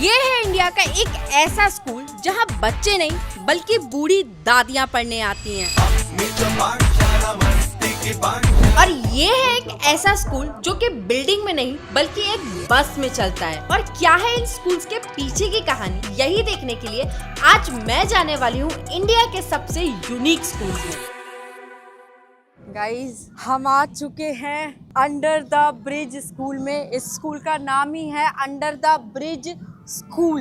ये है इंडिया का एक ऐसा स्कूल जहां बच्चे नहीं बल्कि बूढ़ी दादियां पढ़ने आती हैं। और ये है एक ऐसा स्कूल जो कि बिल्डिंग में नहीं बल्कि एक बस में चलता है। और क्या है इन स्कूल्स के पीछे की कहानी, यही देखने के लिए आज मैं जाने वाली हूँ इंडिया के सबसे यूनिक स्कूल्स में। गाइस, हम आ चुके हैं अंडर द ब्रिज स्कूल में। इस स्कूल का नाम ही है under the bridge school.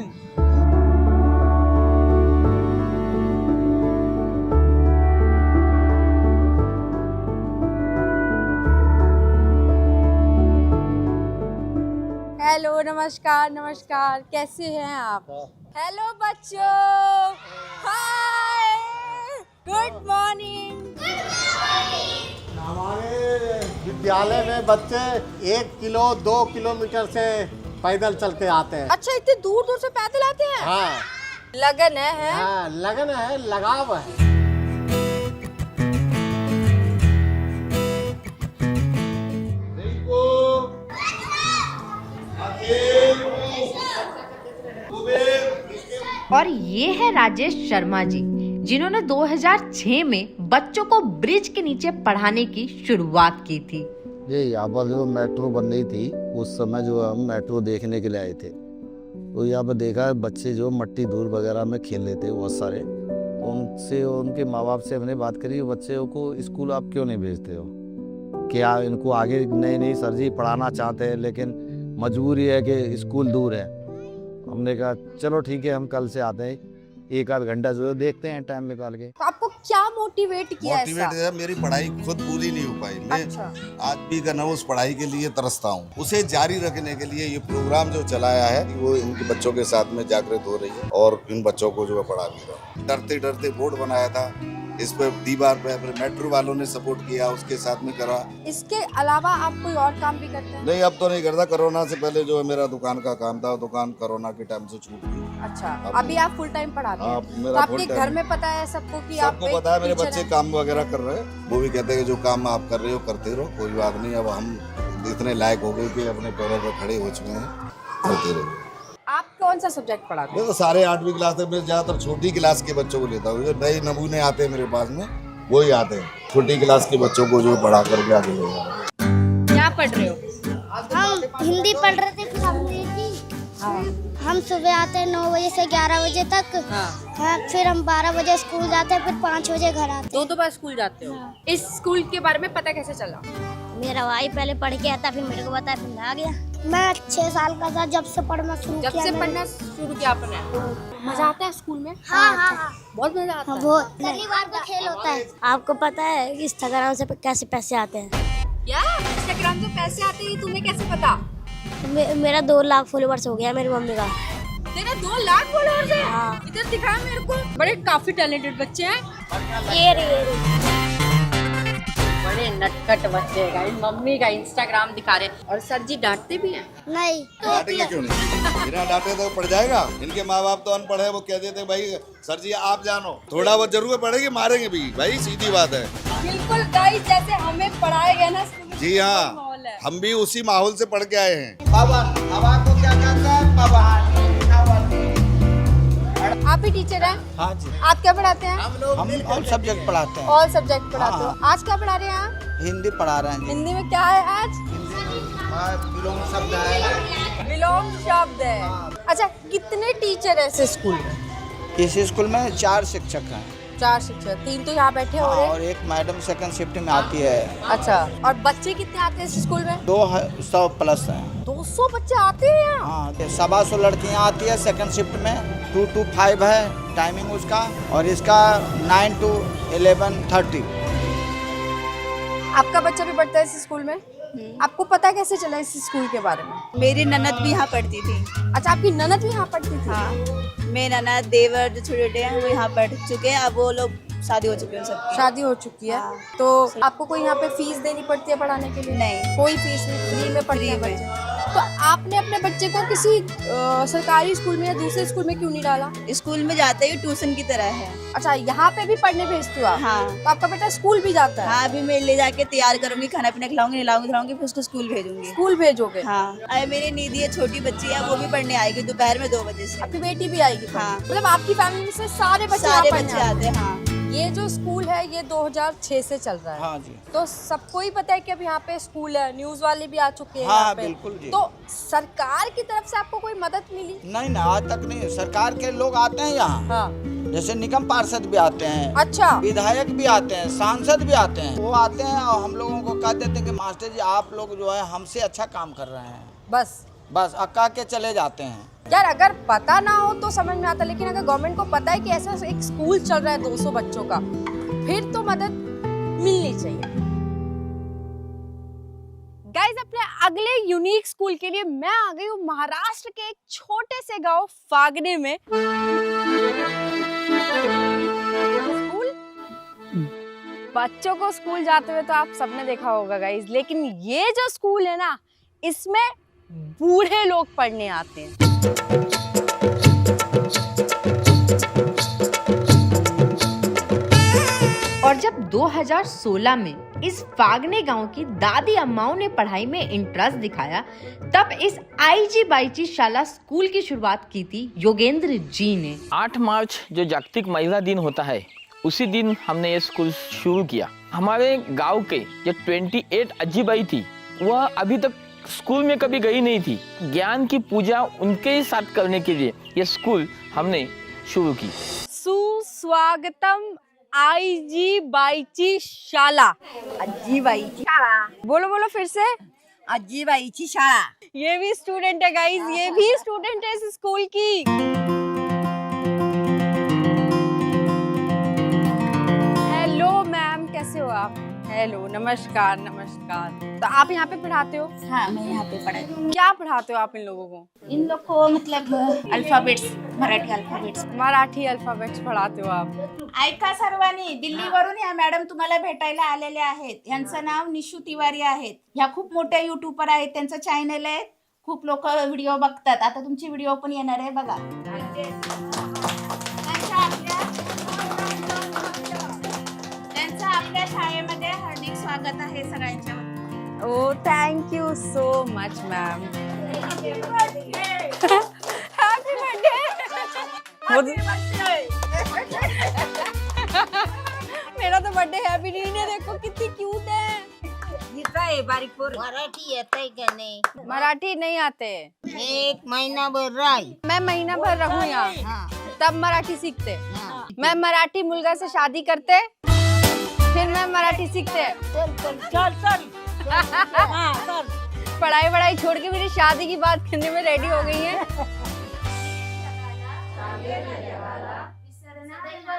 Hello, नमस्कार नमस्कार, कैसे हैं आप? हेलो बच्चों, हाय, गुड मॉर्निंग। हमारे विद्यालय में बच्चे 1 किलो 2 किलोमीटर से पैदल चल के आते हैं। अच्छा, इतने दूर दूर से पैदल आते हैं? हाँ, लगन है? हाँ, लगन है, लगाव है। और ये है राजेश शर्मा जी, जिन्होंने 2006 में बच्चों को ब्रिज के नीचे पढ़ाने की शुरुआत की थी। ये यहाँ पर जो मेट्रो बन रही थी उस समय जो हम मेट्रो देखने के लिए आए थे, तो यहाँ पर देखा बच्चे जो मट्टी धूल वगैरह में खेल रहे थे बहुत सारे। तो उनसे उनके माँ बाप से हमने बात करी, बच्चों को स्कूल आप क्यों नहीं भेजते हो, क्या इनको आगे नहीं सर जी पढ़ाना चाहते हैं लेकिन मजबूरी है कि स्कूल दूर है। हमने कहा चलो ठीक है, हम कल से आते हैं, 1 आध घंटा जो देखते हैं टाइम निकाल के। तो आपको क्या मोटिवेट किया? मोटिवेट है, मेरी पढ़ाई खुद पूरी नहीं हो पाई। मैं आज भी करना उस पढ़ाई के लिए तरसता हूँ। उसे जारी रखने के लिए ये प्रोग्राम जो चलाया है वो इनके बच्चों के साथ में जागृत हो रही है और इन बच्चों को जो है पढ़ा भी रहा हूँ। डरते डरते बोर्ड बनाया था, इस पे दीवार पे मेट्रो वालों ने सपोर्ट किया, उसके साथ में करा। इसके अलावा आप कोई और काम भी करते हैं? नहीं, अब तो नहीं करता। कोरोना से पहले जो है मेरा दुकान का काम था, दुकान कोरोना के टाइम से छूट गई। अच्छा, अभी आप फुल टाइम पढ़ाते हैं? मेरा तो आपके घर में पता है सबको कि आप सबको पता है मेरे बच्चे काम वगैरह कर रहे हैं। वो भी कहते हैं कि जो काम आप कर रहे हो करते रहो, कोई बात नहीं। अब हम इतने लायक हो गए कि अपने पैरों पर खड़े हो चुके हैं, करते रहो। आप कौन सा सब्जेक्ट पढ़ाते हैं? मैं तो सारे 8वीं क्लास तक, मैं ज्यादातर छोटी क्लास के बच्चों को लेता हूँ। जो नए नमूने आते हैं मेरे पास में वही आते हैं, छोटी क्लास के बच्चों को जो पढ़ा करके आगे ले जा रहे हैं। क्या पढ़ रहे हो? हम हिंदी पढ़ रहे थे, फिर हम सुबह आते हैं 9 बजे से 11 बजे तक। हाँ, फिर हम 12 बजे स्कूल जाते हैं, फिर 5 बजे घर आते हैं। 2 बार स्कूल जाते हो? इस स्कूल के बारे में पता कैसे चला? मेरा भाई पहले पढ़ के आता, फिर मेरे को बताया, फिर मैं आ गया। मैं 6 साल का था जब से पढ़ना शुरू किया। जब से पढ़ना शुरू किया आपने? मजा आता है स्कूल में? हाँ, बहुत मजा आता है। बहुत। शनिवार को खेल होता है। आपको पता है इंस्टाग्राम से कैसे पैसे आते हैं? क्या इंस्टाग्राम से पैसे आते हैं, तुम्हें कैसे पता? मेरा 2 लाख फॉलोवर्स हो गया मेरी मम्मी का। तेरा 2 लाख फॉलोअर्स है? हाँ। इधर दिखा मेरे को। बड़े काफी टैलेंटेड बच्चे हैं। ये रे। बड़े नटखट बच्चे हैं, मम्मी का इंस्टाग्राम दिखा रहे हैं। और सर जी डांटते भी हैं? नहीं। डांटेंगे क्यों नहीं? बिना डांटे तो पढ़ जाएगा। इनके माँ बाप तो अनपढ़ है, वो कह देते भाई सर जी आप जानो, थोड़ा बहुत जरूर पढ़ेंगे, मारेंगे भी भाई, सीधी बात है। बिल्कुल गाइस, जैसे हमें पढ़ाए गए ना स्कूल में, जी हाँ, हम भी उसी माहौल से पढ़ के आए हैं। हवा को क्या कहते हैं? पवन। आप भी टीचर हैं? हाँ जी। आप क्या पढ़ाते हैं? हम ऑल सब्जेक्ट पढ़ाते हैं। ऑल सब्जेक्ट पढ़ाते हो। आज क्या पढ़ा रहे हैं आप? हिंदी पढ़ा रहे हैं। हिंदी में क्या है आज? विलोम शब्द है। विलोम शब्द है। अच्छा, कितने टीचर है इस स्कूल में? इस स्कूल में 4 शिक्षक हैं। 4 शिक्षक, 3 तो यहाँ बैठे हो रहे हैं। और एक मैडम सेकंड शिफ्ट में आती है। अच्छा, और बच्चे कितने आते हैं इस स्कूल में? 200 प्लस हैं। 200 बच्चे आते हैं यहाँ? हाँ, 125 लड़कियाँ आती है सेकंड शिफ्ट में। 2 to 5 है टाइमिंग उसका, और इसका 9 to 11:30। आपका बच्चा भी पढ़ता है इस स्कूल में? आपको पता कैसे चला इस स्कूल के बारे में? मेरी ननद भी यहाँ पढ़ती थी। अच्छा, आपकी ननद भी यहाँ पढ़ती थी? हाँ, मेरे ननद देवर जो छोटे छोटे हैं वो यहाँ पढ़ चुके हैं। अब वो लोग शादी हो चुकी है सबकी। शादी हो चुकी है। हाँ। तो आपको कोई यहाँ पे फीस देनी पड़ती है पढ़ाने के लिए? नहीं। कोई फीस नहीं, फ्री में पढ़ते हैं बच्चे? तो आपने अपने बच्चे को किसी सरकारी स्कूल में या दूसरे स्कूल में क्यों नहीं डाला? स्कूल में जाते ही ट्यूशन की तरह है। अच्छा, यहाँ पे भी पढ़ने भेजते हो आप? हाँ। तो आपका बेटा स्कूल भी जाता है? हाँ, अभी मैं ले जाके तैयार करूंगी, खाना पीना खिलाऊंगी, नहलाऊंगी, फिर उसको स्कूल भेजूंगी। स्कूल भेजोगे? हाँ, अरे मेरी निधि है, छोटी बच्ची है, वो भी पढ़ने आएगी दोपहर में 2 बजे से। आपकी बेटी भी आएगी? हाँ। मतलब आपकी फैमिली से सारे बच्चे सारे यहाँ बच्चे पढ़ने आते हैं। हाँ। ये जो स्कूल है ये 2006 से चल रहा है। हाँ जी। तो सबको ही पता है कि अब यहाँ पे स्कूल है, न्यूज वाले भी आ चुके हैं हाँ, यहाँ पे। बिल्कुल जी। तो सरकार की तरफ से आपको कोई मदद मिली? नहीं ना, आज तक नहीं। सरकार के लोग आते हैं यहाँ, हाँ। जैसे निगम पार्षद भी आते हैं, अच्छा। विधायक भी आते हैं, सांसद भी आते हैं। वो आते हैं और हम लोगों को कह देते हैं कि मास्टर जी आप लोग जो है हमसे अच्छा काम कर रहे हैं, बस अक्का के चले जाते हैं। यार अगर पता ना हो तो समझ में आता, लेकिन अगर गवर्नमेंट को पता है कि ऐसा एक स्कूल चल रहा है 200 बच्चों का, फिर तो मदद मिलनी चाहिए। गाइस, अपने अगले यूनिक स्कूल के लिए मैं आ गई हूँ महाराष्ट्र के एक छोटे से गांव फागने में। स्कूल, बच्चों को स्कूल जाते हुए तो आप सबने देखा होगा गाइस, लेकिन ये जो स्कूल है ना, इसमें बूढ़े लोग पढ़ने आते हैं। और जब 2016 में इस फागने गांव की दादी अम्माओं ने पढ़ाई में इंटरेस्ट दिखाया, तब इस आईजी बाईची शाला स्कूल की शुरुआत की थी योगेंद्र जी ने। 8 मार्च जो जागतिक महिला दिन होता है, उसी दिन हमने ये स्कूल शुरू किया। हमारे गांव के जो 28 अज्जीबाई थी, वह अभी तक स्कूल में कभी गई नहीं थी। ज्ञान की पूजा उनके ही साथ करने के लिए ये स्कूल हमने शुरू की। सुस्वागतम आईजी बाईची शाला। अज्जी बाईची शाळा, बोलो बोलो फिर से। अज्जी बाईची शाळा। ये भी स्टूडेंट है गाइस, ये भी स्टूडेंट है इस स्कूल की। हेलो मैम, कैसे हो आप? हेलो, नमस्कार नमस्कार। तो आप यहाँ पे पढ़ाते हो? हाँ, मैं यहाँ पे पढ़ाती हूँ। क्या पढ़ाते हो आप इन लोगों को? इन लोग को मतलब alphabets, Marathi alphabets. Marathi alphabets पढ़ाते हो आप? ऐका सर्वांनी, दिल्लीवरून या मॅडम तुम्हाला भेटायला आलेल्या आहेत. यांचं नाव निशू तिवारी आहेत. ह्या खूप मोठ्या युट्यूबर आहेत, त्यांचं चॅनल आहे, खूप लोक व्हिडिओ बघतात. आता तुमची व्हिडिओ पण येणार आहे, बघा. त्यांचं आपल्या शाळेमध्ये हार्दिक स्वागत आहे सगळ्यांच्या. Oh thank you so much ma'am. Happy birthday. मेरा तो बर्थडे है भी नहीं है, देखो कितनी क्यूट है। बारीक पोर। मराठी येतंय का नाही? मराठी नहीं आते, एक महिनाभर राह. मैं महीना भर रहूं यहाँ, तब मराठी सीखते। मैं मराठी मुलगा से शादी करते, फिर मैं मराठी सीखते। पढ़ाई वढ़ाई छोड़ के मेरी शादी की बात करने में रेडी हो गई है।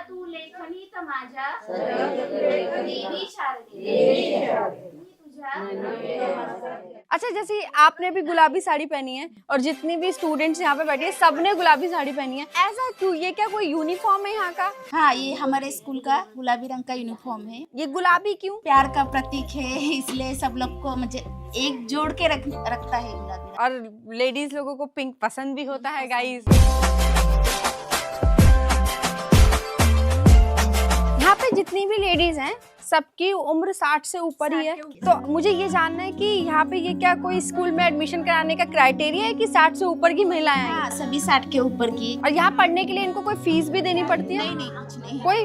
तू लेखनी तर माझ्या देवी शारदे. अच्छा, जैसे आपने भी गुलाबी साड़ी पहनी है और जितनी भी स्टूडेंट्स यहाँ पे बैठी है सबने गुलाबी साड़ी पहनी है, ऐसा क्यों? ये क्या कोई यूनिफॉर्म है यहाँ का? हाँ, ये हमारे स्कूल का गुलाबी रंग का यूनिफॉर्म है। ये गुलाबी क्यों? प्यार का प्रतीक है, इसलिए सब लोग को मुझे एक जोड़ के रखता है गुलाबी। और लेडीज लोगों को पिंक पसंद भी होता है गाइस। यहाँ पे जितनी भी लेडीज हैं सबकी उम्र 60 से ऊपर ही है। तो मुझे ये जानना है कि यहाँ पे ये क्या कोई स्कूल में एडमिशन कराने का क्राइटेरिया है कि 60 से ऊपर की महिलाएं हैं? हाँ, सभी 60 के ऊपर की। और यहाँ पढ़ने के लिए इनको कोई फीस भी देनी पड़ती है? नहीं, कुछ नहीं। कोई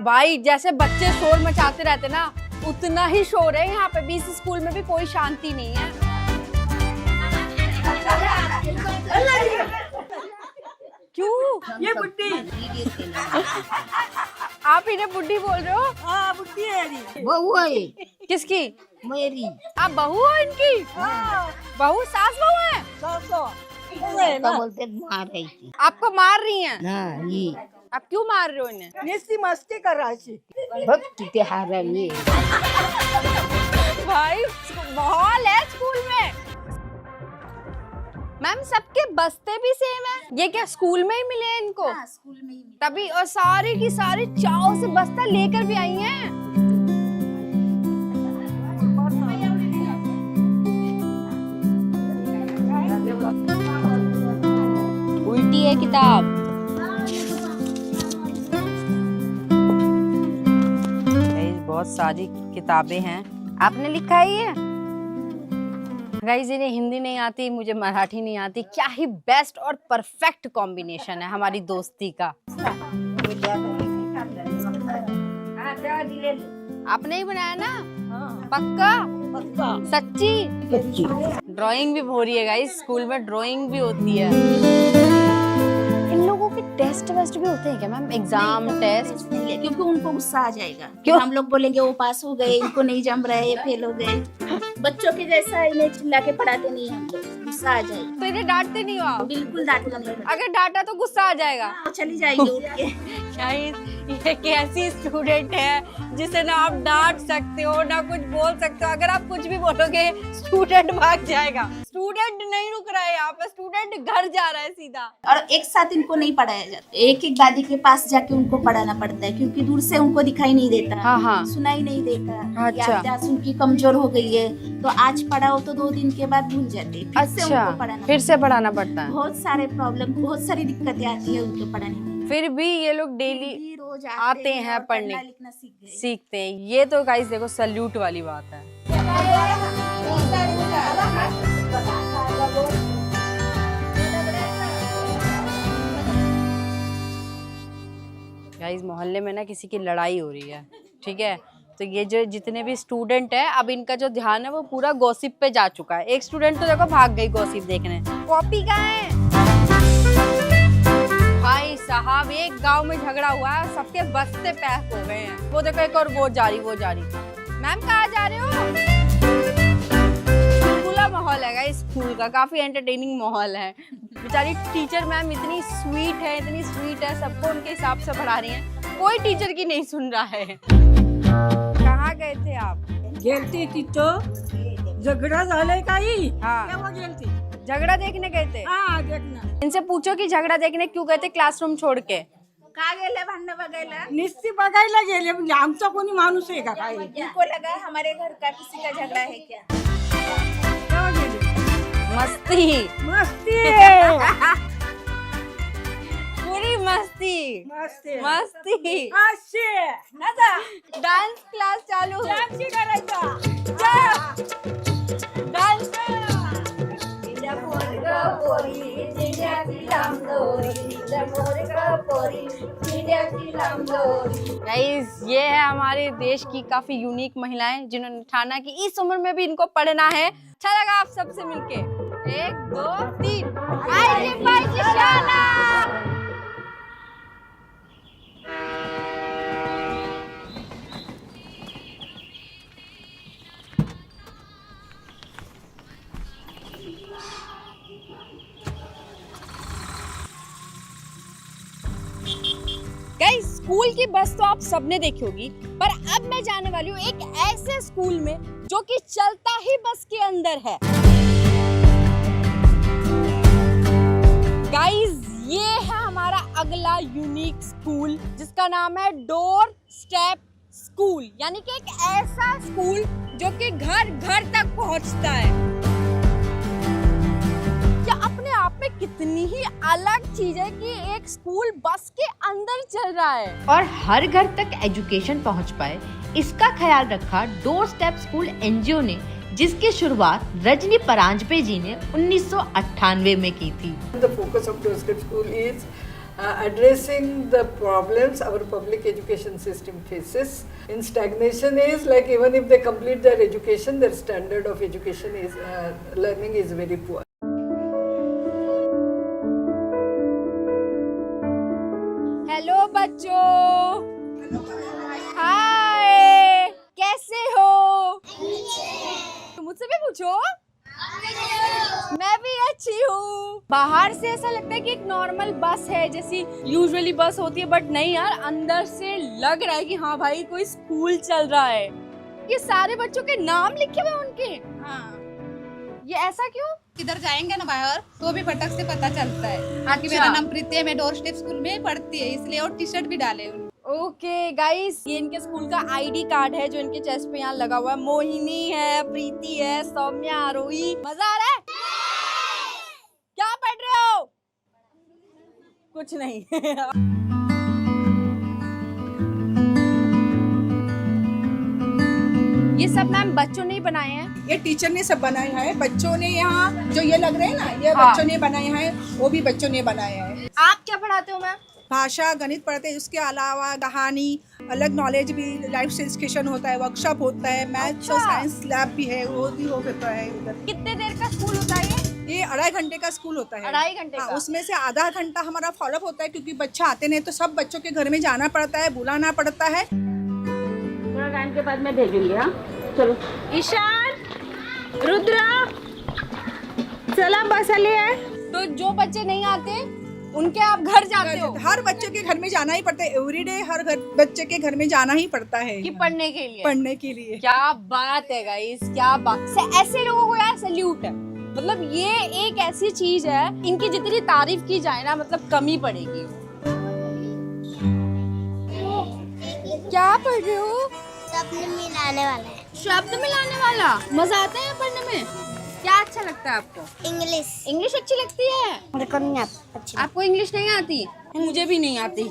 भाई, जैसे बच्चे शोर मचाते रहते ना, उतना ही शोर है यहाँ पे भी। इस स्कूल में भी कोई शांति नहीं है। क्यों? ये बुड्ढी। आप इन्हें बुड्ढी बोल रहे हो? हाँ, बुड्ढी है ये। बहू आहे किसकी? मेरी. आप बहू हो इनकी? बहू, सास बहू है? आता बोलते मारायची. आपको मार रही हैं? हाँ, ही आप क्यों मार रहे हो इन्हें? नुसती मस्ती करायची। बघ किती हरामी आहे. भाई माहौल है स्कूल में। मैम, सबके बस्ते भी सेम है? ये क्या स्कूल में ही मिले हैं इनको? हाँ, स्कूल में ही मिला। तभी, और सारी की सारी चाव से बस्ता लेकर भी आई हैं। है किताब। बहुत सारी किताबें हैं। आपने लिखा है ये? गाइस इन्हें हिंदी नहीं आती, मुझे मराठी नहीं आती। क्या ही बेस्ट और परफेक्ट कॉम्बिनेशन है हमारी दोस्ती का। आपने ही बनाया ना? पक्का? सच्ची? ड्राइंग भी हो रही है गाइस, स्कूल में ड्राइंग भी होती है। इन लोगों के टेस्ट वेस्ट भी होते हैं क्या मैम? Exam test? क्योंकि उनको गुस्सा आ जाएगा। क्यों? हम लोग बोलेंगे वो पास हो गए, इनको नहीं जम रहा है, ये फेल हो गए। बच्चों के जैसा इन्हें चिल्ला के पढ़ाते नहीं हम लोग, गुस्सा आ जाएगा। तो इन्हें डांटते नहीं हो आप? बिल्कुल डांटना नहीं। अगर डांटा तो गुस्सा आ जाएगा। चली जाएगी उठ के। ये कैसी स्टूडेंट है जिसे ना आप डांट सकते हो ना कुछ बोल सकते हो। अगर आप कुछ भी बोलोगे स्टूडेंट भाग जाएगा। स्टूडेंट नहीं रुक रहा है यहाँ पे, स्टूडेंट घर जा रहा है सीधा। और एक साथ इनको नहीं पढ़ाया जाता, एक एक दादी के पास जाके उनको पढ़ाना पड़ता है, क्योंकि दूर से उनको दिखाई नहीं देता। हाँ। सुनाई नहीं देता। अच्छा। याददाश्त उनकी कमजोर हो गई है, तो आज पढ़ाओ तो 2 दिन के बाद भूल जाते। फिर से उनको पढ़ाना फिर से पढ़ाना पड़ता है। बहुत सारे प्रॉब्लम, बहुत सारी दिक्कतें आती है उनको पढ़ाने में। फिर भी ये लोग डेली रोज आते हैं पढ़ने, पढ़ना लिखना सीखते हैं। ये तो गाइस देखो सल्यूट वाली बात है। गाइस मोहल्ले में ना किसी की लड़ाई हो रही है, ठीक है? तो ये जो जितने भी स्टूडेंट है, अब इनका जो ध्यान है वो पूरा गॉसिप पे जा चुका है। एक स्टूडेंट तो देखो भाग गई गॉसिप देखने। कॉपी कहाँ है? भाई साहब एक गांव में झगड़ा हुआ है, सबके बस्ते पैक हो गए हैं। वो देखो एक और वो जा रही। मैम कहाँ जा रहे हो? खुला माहौल है गाइस स्कूल का, काफी एंटरटेनिंग माहौल है। बेचारी टीचर मैम इतनी स्वीट है, सबको उनके हिसाब से पढ़ा रही हैं। कोई टीचर की नहीं सुन रहा है। कहाँ गए थे आप? गेलती तिथं झगडा झालाय काही? हाँ। तेव्हा गेलती। झगड़ा देखने गए थे? हाँ देखना। इनसे पूछो कि झगड़ा देखने क्यों गए थे क्लासरूम छोड़ के? का गेले भांडण बघायला? निस्ती बघायला गेले, म्हणजे आमचा कोणी माणूस आहे का काही? उनको लगा हमारे घर का किसी का झगड़ा है क्या? तेव्हा गेले। मस्ती मस्ती पूरी मस्ती। मस्ती अशी नजा डांस क्लास चालू। डान्स करायचा। डांस। गाइस ये है हमारे देश की काफी यूनिक महिलाएं जिन्होंने ठाना कि इस उम्र में भी इनको पढ़ना है। अच्छा लगा आप सबसे मिलके। 1 2 3 आइए शाला। गाइस स्कूल की बस तो आप सबने देखी होगी, पर अब मैं जाने वाली हूँ एक ऐसे स्कूल में जो कि चलता ही बस के अंदर है। गाइस ये है हमारा अगला यूनिक स्कूल जिसका नाम है डोर स्टेप स्कूल, यानी कि एक ऐसा स्कूल जो कि घर घर तक पहुंचता है। अपने आप में कितनी ही अलग चीज है कि एक स्कूल बस के अंदर चल रहा है और हर घर तक एजुकेशन पहुंच पाए, इसका ख्याल रखा डोर स्टेप स्कूल एनजीओ ने, जिसकी शुरुआत रजनी परांजपे जी ने 1998 में की थी। The focus of doorstep school is addressing the problems our public education system faces. In stagnation is like even if they complete their education, their standard of education is learning is very poor. Hello बच्चों, हाय, कैसे हो? मुझसे भी पूछो। मैं भी अच्छी हूँ। बाहर से ऐसा लगता है कि एक नॉर्मल बस है जैसी यूजुअली बस होती है, बट नहीं यार, अंदर से लग रहा है कि हाँ भाई कोई स्कूल चल रहा है। ये सारे बच्चों के नाम लिखे हुए उनके। हाँ, ये ऐसा क्यों? किधर जाएंगे ना बाहर तो भी फटक से पता चलता है। अच्छा। मेरा नाम प्रीति है, मैं डोर स्टेप स्कूल में पढ़ती है इसलिए, और टी शर्ट भी डाले उन्होंने। ओके गाइस, ये इनके स्कूल का आईडी कार्ड है जो इनके चेस्ट पे यहाँ लगा हुआ है। मोहिनी है, प्रीति है, सौम्या, आरोही। मजा आ रहा है? क्या पढ़ रहे हो? कुछ नहीं। ये सब मैम बच्चों ने ही बनाए हैं? ये टीचर ने सब बनाया है, बच्चों ने यहाँ जो ये लग रहे हैं ना, ये हाँ। बच्चों ने बनाए हैं, वो भी बच्चों ने बनाया है। आप क्या पढ़ाते हो मैम? भाषा गणित पढ़ते हैं, उसके अलावा कहानी, अलग नॉलेज भी, लाइफ से एजुकेशन होता है, वर्कशॉप होता है, मैथ्स और साइंस लैब भी है, वो भी होता है उधर। कितने देर का स्कूल होता है ये 2.5 घंटे का स्कूल होता है। 2.5 घंटे हाँ, का? उसमें से आधा घंटा हमारा फॉलोअप होता है, क्योंकि बच्चा आते नहीं तो सब बच्चों के घर में जाना पड़ता है, बुलाना पड़ता है। थोड़ा टाइम के बाद मैं भेजूंगी। हाँ चलो। ईशान, रुद्रा, चला बस आली है। तो जो बच्चे नहीं आते उनके आप घर जाते हो? हर बच्चे के घर में जाना ही पड़ता है, एवरीडे हर बच्चे के घर में जाना ही पड़ता है कि पढ़ने के लिए? पढ़ने के लिए। क्या बात है गाइस, क्या बात से ऐसे लोगों को यार सैल्यूट है। मतलब ये एक ऐसी चीज है, इनकी जितनी तारीफ की जाए ना मतलब कमी पड़ेगी। क्या पढ़ रहे हो? शब्द मिलाने वाला है। शब्द मिलाने वाला? मजा आता है पढ़ने में? क्या अच्छा लगता है आपको? इंग्लिश। इंग्लिश अच्छी लगती है? मेरे को नहीं अच्छी। आपको इंग्लिश नहीं आती? मुझे भी नहीं आती।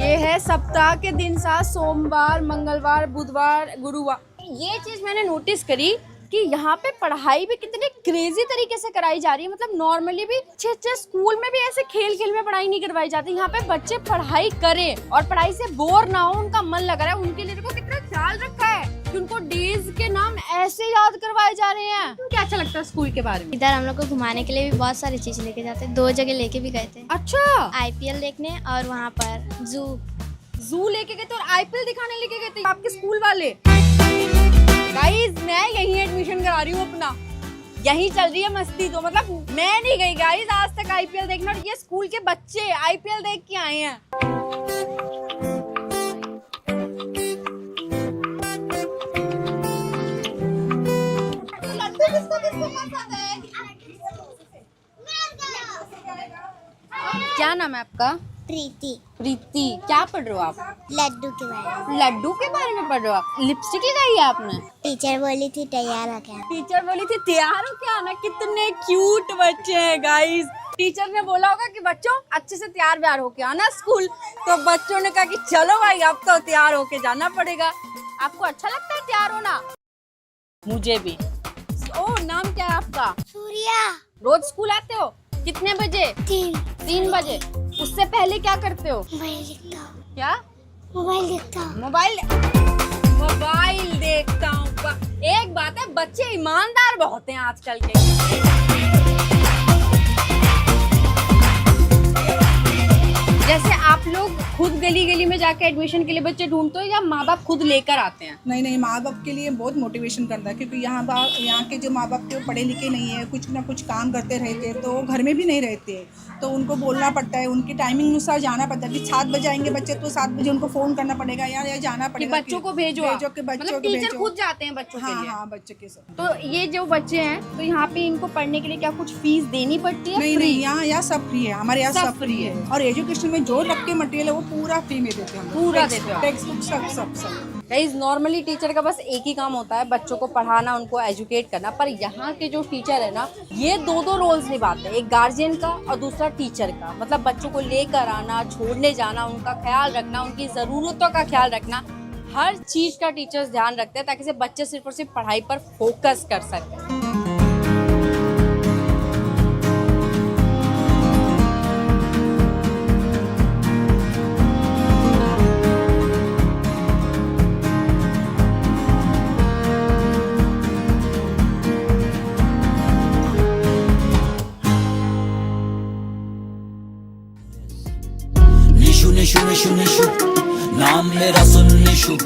ये है सप्ताह के दिन सा, सोमवार, मंगलवार, बुधवार, गुरुवार। ये चीज मैंने नोटिस करी कि यहाँ पे पढ़ाई भी कितने क्रेजी तरीके से कराई जा रही है। मतलब नॉर्मली भी अच्छे स्कूल में भी ऐसे खेल खेल में पढ़ाई नहीं करवाई जाती। यहाँ पे बच्चे पढ़ाई करें और पढ़ाई से बोर ना हो, उनका मन लगा रहा है, उनके लिए देखो कितना ख्याल रखा है कि उनको डेज के नाम ऐसे याद करवाए जा रहे हैं। क्या अच्छा लगता है स्कूल के बारे में? इधर हम लोग को घुमाने के लिए भी बहुत सारी चीज लेके जाते हैं, 2 जगह लेके भी गए थे। अच्छा, IPL देखने और वहाँ पर जू लेके गए थे और IPL दिखाने लेके गए थे आपके स्कूल वाले? गाइस मैं यहीं एडमिशन करा रही हूँ अपना, यहीं चल रही है मस्ती। तो मतलब मैं नहीं गई गाइस आज तक IPL देखने, और ये स्कूल के बच्चे IPL देख के आए हैं। क्या नाम है आपका? प्रीति। प्रीति, क्या पढ़ रहे हो आप? लड्डू के बारे में। लड्डू के बारे में पढ़ रहे हो आप? लिपस्टिक लगाई है आपने? टीचर बोली थी तैयार होके आना। टीचर बोली थी तैयार हो क्या आना? कितने क्यूट बच्चे हैं गाइस। टीचर ने बोला होगा कि बच्चों अच्छे से तैयार व्यार होके आना स्कूल, तो बच्चों ने कहा कि चलो भाई अब तो तैयार होके जाना पड़ेगा। आपको अच्छा लगता है तैयार होना? मुझे भी। ओ नाम क्या है आपका? सूर्या। रोज स्कूल आते हो? कितने बजे? 3 बजे। उससे पहले क्या करते हो? मोबाइल देखता हूँ। क्या? मोबाइल देखता हूँ। मोबाइल देखता हूँ। एक बात है, बच्चे ईमानदार बहुत हैं आजकल के। जैसे आप लोग खुद गली गली में जाके एडमिशन के लिए बच्चे ढूंढते हो या माँ बाप खुद लेकर आते हैं? नहीं, माँ बाप के लिए बहुत मोटिवेशन करता है, क्योंकि यहाँ के जो माँ बाप थे वो पढ़े लिखे नहीं है, कुछ ना कुछ काम करते रहते हैं, तो घर में भी नहीं रहते, तो उनको बोलना पड़ता है, उनकी टाइमिंग अनुसार जाना पड़ता है कि 7 बजे आएंगे बच्चे तो 7 बजे उनको फोन करना पड़ेगा या जाना पड़ेगा बच्चों को भेजो के बच्चों मतलब को टीचर भेजो। खुद जाते हैं बच्चों के लिए? हाँ, बच्चे के साथ। तो ये जो बच्चे हैं तो यहाँ पे इनको पढ़ने के लिए क्या कुछ फीस देनी पड़ती है? नहीं, यहाँ सब फ्री है, हमारे यहाँ सब फ्री है। और एजुकेशन में जो रख के मटेरियल है वो पूरा फ्री में देते हैं, पूरा देते हो? टेक्स्ट बुक सब। गाइस नॉर्मली टीचर का बस एक ही काम होता है, बच्चों को पढ़ाना, उनको एजुकेट करना। पर यहाँ के जो टीचर है ना, ये 2 रोल्स निभाते हैं, एक गार्जियन का और दूसरा टीचर का। मतलब बच्चों को लेकर आना, छोड़ने जाना, उनका ख्याल रखना, उनकी ज़रूरतों का ख्याल रखना, हर चीज़ का टीचर्स ध्यान रखते हैं ताकि से बच्चे सिर्फ और सिर्फ पढ़ाई पर फोकस कर सकें। निशु निशु निशु निशु नाम मेरा सुन निशु।